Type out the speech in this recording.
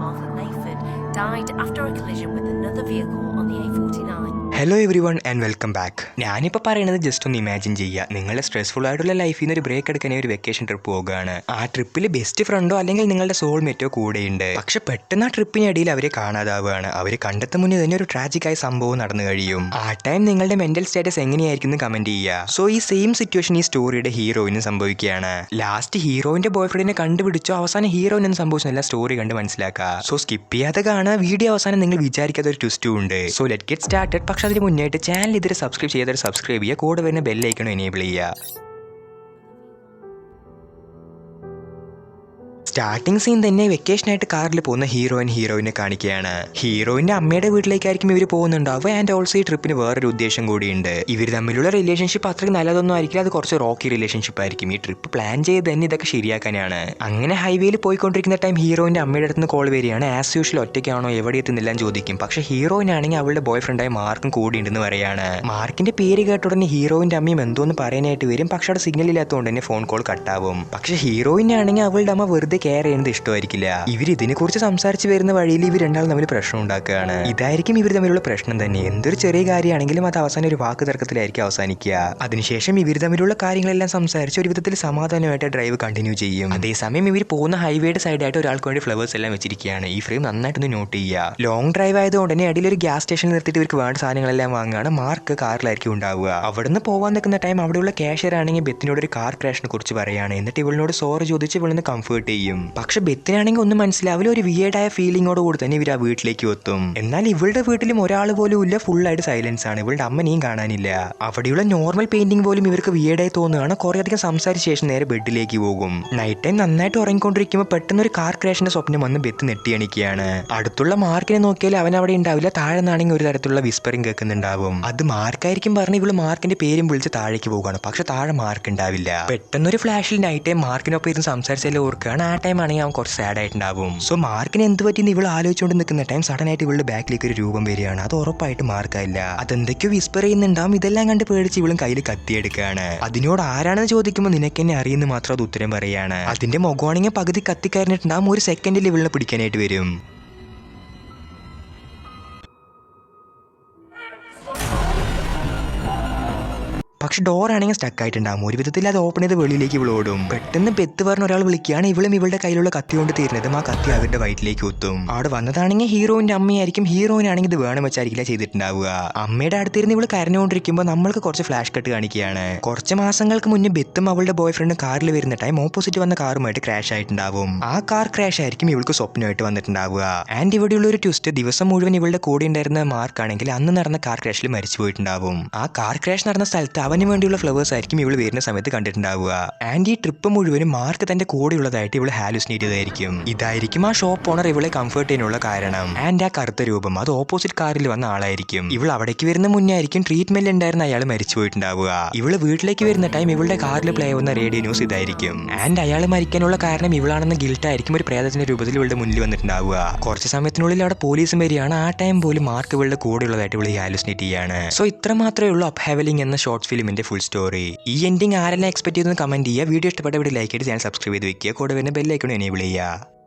Arthur Layford died after a collision with another vehicle on the A49. Hello every one and welcome back. ഞാനിപ്പോൾ പറയുന്നത് just ഒന്ന് imagine ചെയ്യുക. നിങ്ങളുടെ stressful ആയിട്ടുള്ള ലൈഫിൽ നിന്ന് ഒരു ബ്രേക്ക് എടുക്കാൻ ഒരു വെക്കേഷൻ ട്രിപ്പ് പോകുകയാണ്. ആ ട്രിപ്പിൽ ബെസ്റ്റ് ഫ്രണ്ടോ അല്ലെങ്കിൽ നിങ്ങളുടെ സോൾമേറ്റോ കൂടെയുണ്ട്. പക്ഷെ പെട്ടെന്ന് ആ ട്രിപ്പിനിടയിൽ അവരെ കാണാതാവുകയാണ്. അവർ കണ്ടെത്തും മുന്നേ തന്നെ ഒരു ട്രാജിക് ആയ സംഭവം നടന്നു കഴിയും. ആ ടൈം നിങ്ങളുടെ മെന്റൽ സ്റ്റാറ്റസ് എങ്ങനെയായിരിക്കും എന്ന് കമന്റ് ചെയ്യുക. സോ ഈ സെയിം സിറ്റുവേഷൻ ഈ സ്റ്റോറിയുടെ ഹീറോയിനും സംഭവിക്കുകയാണ്. ലാസ്റ്റ് ഹീറോയിന്റെ ബോയ് ഫ്രണ്ടിനെ കണ്ടുപിടിച്ചോ അവസാനം ഹീറോയിൻ എന്ന് സംഭവിച്ചെല്ലാം സ്റ്റോറി കണ്ട് മനസ്സിലാക്കുക. സോ സ്കിപ്പ് ചെയ്യാതെ കാണുക. വീഡിയോ അവസാനം നിങ്ങൾ വിചാരിക്കാത്ത ഒരു ട്വിസ്റ്റും ഉണ്ട്. So let get started. പക്ഷെ അതിന് മുന്നേറ്റ് ചാനൽ ഇതുവരെ സബ്സ്ക്രൈബ് ചെയ്യാതെ സബ്സ്ക്രൈബ് ചെയ്യുക. കൂടെ വരുന്ന ബെല്ലൈക്കൺ എനേബിൾ ചെയ്യുക. സ്റ്റാർട്ടിംഗ് സീൻ തന്നെ വെക്കേഷനായിട്ട് കാറിൽ പോകുന്ന ഹീറോയിനെ കാണിക്കുകയാണ്. ഹീറോയിന്റെ അമ്മയുടെ വീട്ടിലേക്കായിരിക്കും ഇവർ പോകുന്നുണ്ടാവുക. ആൻഡ് ഓൾസോ ഈ ട്രിപ്പിന് വേറൊരു ഉദ്ദേശം കൂടിയുണ്ട്. ഇവർ തമ്മിലുള്ള റിലേഷൻഷിപ്പ് അത്രയ്ക്ക് നല്ലതൊന്നും ആയിരിക്കില്ല. അത് കുറച്ച് റോക്കി റിലേഷൻഷിപ്പ് ആയിരിക്കും. ഈ ട്രിപ്പ് പ്ലാൻ ചെയ്ത് തന്നെ ഇതൊക്കെ ശരിയാക്കാനാണ്. അങ്ങനെ ഹൈവേയിൽ പോയിക്കൊണ്ടിരിക്കുന്ന ടൈം ഹീറോയിന്റെ അമ്മയുടെ അടുത്ത് നിന്ന് കോൾ വരികയാണ്. ആസ് യൂഷ്വൽ ഒറ്റയ്ക്കാണോ എവിടെ എത്തുന്നില്ല എന്ന് ചോദിക്കും. പക്ഷേ ഹീറോയിനാണെങ്കിൽ അവളുടെ ബോയ് ഫ്രണ്ടായ മാർക്കും കൂടിയുണ്ടെന്ന് പറയാണ്. മാർക്കിന്റെ പേര് കേട്ട ഉടനെ ഹീറോയിന്റെ അമ്മയും എന്തോന്ന് പറയാനായിട്ട് വരും. പക്ഷെ അവിടെ സിഗ്നൽ ഇല്ലാത്തതുകൊണ്ട് തന്നെ ഫോൺ കോൾ കട്ടാവും. പക്ഷെ ഹീറോയിനാണെങ്കിൽ അവളുടെ അമ്മ വെറുതെ കെയർ ചെയ്യുന്നത് ഇഷ്ടമായിരിക്കില്ല. ഇവർ ഇതിനെ കുറിച്ച് സംസാരിച്ച് വരുന്ന വഴിയിൽ ഇവർ രണ്ടാളും തമ്മിൽ പ്രശ്നം ഉണ്ടാക്കുകയാണ്. ഇതായിരിക്കും ഇവർ തമ്മിലുള്ള പ്രശ്നം തന്നെ. എന്തൊരു ചെറിയ കാര്യമാണെങ്കിലും അത് അവസാനം ഒരു വാക്ക് തർക്കത്തിലായിരിക്കും അവസാനിക്കുക. അതിനുശേഷം ഇവർ തമ്മിലുള്ള കാര്യങ്ങളെല്ലാം സംസാരിച്ച് ഒരു വിധത്തിൽ സമാധാനമായിട്ട് ഡ്രൈവ് കണ്ടിന്യൂ ചെയ്യും. അതേസമയം ഇവർ പോകുന്ന ഹൈവേയുടെ സൈഡായിട്ട് ഒരാൾക്ക് വേണ്ടി ഫ്ലവേഴ്സ് എല്ലാം വെച്ചിരിക്കുകയാണ്. ഈ ഫ്രെയിം നന്നായിട്ടൊന്ന് നോട്ട് ചെയ്യുക. ലോങ് ഡ്രൈവ് ആയതുകൊണ്ട് തന്നെ ഇടയിൽ ഒരു ഗ്യാസ് സ്റ്റേഷനിൽ നിർത്തിയിട്ട് ഇവർക്ക് വേണ്ട സാധനങ്ങളെല്ലാം വാങ്ങുകയാണ്. മാർക്ക് കാറിലായിരിക്കും ഉണ്ടാവുക. അവിടുന്ന് പോകാൻ നിൽക്കുന്ന ടൈം അവിടെയുള്ള ക്യാഷ്യർ ആണെങ്കിൽ ബെത്തിനോട് ഒരു കാർ ക്രാഷിനെ കുറിച്ച് പറയുകയാണ്. എന്നിട്ട് ഇവളിനോട് സോറി ചോദിച്ച് ഇവളിന്ന് കംഫേർട്ട് ചെയ്യും. പക്ഷെ ബെത്തിനാണെങ്കിൽ ഒന്നും മനസ്സിലാവില്ല. ഒരു വിയേഡായ ഫീലിങ്ങോട് കൂടി തന്നെ ഇവർ ആ വീട്ടിലേക്ക് എത്തും. എന്നാൽ ഇവളുടെ വീട്ടിലും ഒരാൾ പോലും ഇല്ല. ഫുള്ളായിട്ട് സൈലൻസ് ആണ്. ഇവളുടെ അമ്മനെയും കാണാനില്ല. അവിടെയുള്ള നോർമൽ പെയിന്റിംഗ് പോലും ഇവർക്ക് വിയേഡായി തോന്നുകയാണ്. കുറെ അധികം സംസാരിച്ച ശേഷം നേരെ ബെഡിലേക്ക് പോകും. നൈറ്റ് ടൈം നന്നായിട്ട് ഉറങ്ങിക്കൊണ്ടിരിക്കുമ്പോൾ പെട്ടെന്ന് ഒരു കാർ ക്രാഷിന്റെ സ്വപ്നം വന്ന് ബെത്ത് നെട്ടിയണിക്കുകയാണ്. അടുത്തുള്ള മാർക്കിനെ നോക്കിയാൽ അവൻ അവിടെ ഉണ്ടാവില്ല. താഴെ നിന്നാണെങ്കിൽ ഒരു തരത്തിലുള്ള വിസ്പറിംഗ് കേൾക്കുന്നുണ്ടാവും. അത് മാർക്കായിരിക്കും പറഞ്ഞ് ഇവള് മാർക്കിന്റെ പേരും വിളിച്ച് താഴേക്ക് പോകുകയാണ്. പക്ഷെ താഴെ മാർക്ക് ഉണ്ടാവില്ല. പെട്ടെന്നൊരു ഫ്ലാഷിൽ നൈറ്റ് ടൈം മാർക്കിനൊപ്പം ഇരുന്ന് സംസാരിച്ചാലും ഓർക്കുകയാണ്. ആ ടൈം ആണെങ്കിൽ അവൻ കുറച്ച് സാഡ് ആയിട്ടുണ്ടാവും. സോ മാർക്കിന് എന്ത് പറ്റിയെന്ന് ഇവൾ ആലോചിച്ചുകൊണ്ട് നിൽക്കുന്ന ടൈം സഡൻ ആയിട്ട് ഇവളുടെ ബാക്കിലേക്ക് ഒരു രൂപം വരികയാണ്. അത് ഉറപ്പായിട്ട് മാർക്കായില്ല. അതെന്തൊക്കെയോ വിസ്പർ ചെയ്യുന്നുണ്ടാവും. ഇതെല്ലാം കണ്ട് പേടിച്ച് ഇവളും കയ്യിൽ കത്തിയെടുക്കുകയാണ്. അതിനോട് ആരാണെന്ന് ചോദിക്കുമ്പോൾ നിനക്ക് എന്നെ അറിയുന്ന മാത്രം അത് ഉത്തരം പറയാണ്. അതിന്റെ മുഖമാണെങ്കിൽ പകുതി കത്തിക്കയറിഞ്ഞിട്ടുണ്ടാവും. ഒരു സെക്കൻഡിൽ ഇവളിനെ പിടിക്കാനായിട്ട് വരും. പക്ഷെ ഡോർ ആണെങ്കിൽ സ്റ്റക്ക് ആയിട്ടുണ്ടാകും. ഒരു വിധത്തിൽ അത് ഓപ്പൺ ചെയ്ത് വെളിയിലേക്ക് ഇവൾ ഓടും. പെട്ടെന്ന് ബെത്ത് പറഞ്ഞ ഒരാൾ വിളിക്കുകയാണ്. ഇവളും ഇവളുടെ കയ്യിലുള്ള കത്തി കൊണ്ട് തീരുന്നതും ആ കത്തി അവരുടെ വയറ്റിലേക്ക് ഒത്തും. അവിടെ വന്നതാണെങ്കിൽ ഹീറോയിന്റെ അമ്മയായിരിക്കും. ഹീറോയിനാണെങ്കിൽ ഇത് വേണം വെച്ചായിരിക്കില്ല ചെയ്തിട്ടുണ്ടാവുക. അമ്മയുടെ അടുത്തിരുന്ന് ഇവൾ കരഞ്ഞുകൊണ്ടിരിക്കുമ്പോൾ നമ്മൾക്ക് കുറച്ച് ഫ്ലാഷ് കട്ട് കാണിക്കുകയാണ്. കുറച്ച് മാസങ്ങൾക്ക് മുന്നേ ബെത്തും അവളുടെ ബോയ് ഫ്രണ്ടും കാറിൽ വരുന്ന ടൈം ഓപ്പോസിറ്റ് വന്ന കാറുമായിട്ട് ക്രാഷ് ആയിട്ടുണ്ടാവും. ആ കാർ ക്രാഷ് ആയിരിക്കും ഇവൾക്ക് സ്വപ്നമായിട്ട് വന്നിട്ടുണ്ടാവുക. ആൻഡ് ഇവിടെയുള്ള ഒരു ട്വിസ്റ്റ്, ദിവസം മുഴുവൻ ഇവളുടെ കൂടെ ഉണ്ടായിരുന്ന മാർക്കാണെങ്കിൽ അന്ന് നടന്ന കാർ ക്രാഷിൽ മരിച്ചു പോയിട്ടുണ്ടാവും. ആ കാർ ക്രാഷ് നടന്ന സ്ഥലത്ത് അവന് വേണ്ടിയുള്ള ഫ്ലവേഴ്സ് ആയിരിക്കും ഇവൾ വരുന്ന സമയത്ത് കണ്ടിട്ടുണ്ടാവുക. ആൻഡ് ഈ ട്രിപ്പ് മുഴുവനും മാർക്ക് തന്റെ കൂടെയുള്ളതായിട്ട് ഇവൾ ഹാലുസിനേറ്റ് ചെയ്തായിരിക്കും. ഇതായിരിക്കും ആ ഷോപ്പ് ഓണർ ഇവളെ കംഫേർട്ട് ചെയ്യാനുള്ള കാരണം. ആൻഡ് ആ കറുത്ത രൂപം അത് ഓപ്പോസിറ്റ് കാറിൽ വന്ന ആളായിരിക്കും. ഇവൾ അവിടേക്ക് വരുന്ന മുന്നേ ആയിരിക്കും ട്രീറ്റ്മെന്റ് ഉണ്ടായിരുന്ന അയാൾ മരിച്ചു പോയിട്ടുണ്ടാവുക. ഇവള് വീട്ടിലേക്ക് വരുന്ന ടൈം ഇവളുടെ കാറിൽ പ്ലേ ആവുന്ന റേഡിയോ ന്യൂസ് ഇതായിരിക്കും. ആൻഡ് അയാൾ മരിക്കാനുള്ള കാരണം ഇവളാണെന്ന ഗിൽട്ട് ആയിരിക്കും ഒരു പ്രേതത്തിന്റെ രൂപത്തിൽ ഇവളുടെ മുന്നിൽ വന്നിട്ടുണ്ടാവുക. കുറച്ച് സമയത്തിനുള്ളിൽ അവിടെ പോലീസും വരികയാണ്. ആ ടൈം പോലും മാർക്ക് ഇവളുടെ കൂടെയുള്ളതായിട്ട് ഇവൾ ഹാലുസിനേറ്റ് ചെയ്യാണ്. സോ ഇത്ര മാത്രമേ ഉള്ളൂ അപ്പ് ഹെവലിംഗ് എന്ന ഷോർട്ട് ഫിലിമിന്റെ ഫുൾ സ്റ്റോറി. ഈ എൻഡിങ് ആരെല്ലാം എക്സ്പെക്ട് ചെയ്തെന്ന് കമന്റ് ചെയ്യുക. വീഡിയോ ഇഷ്ടപ്പെട്ട വീഡിയോ ലൈക്ക് ചെയ്ത് ചാനൽ സബ്സ്ക്രൈബ് ചെയ്ത് വെക്കുക. കൂടെ വരുന്ന ബെല്ലൈക്കൺ എനേബിൾ ചെയ്യുക.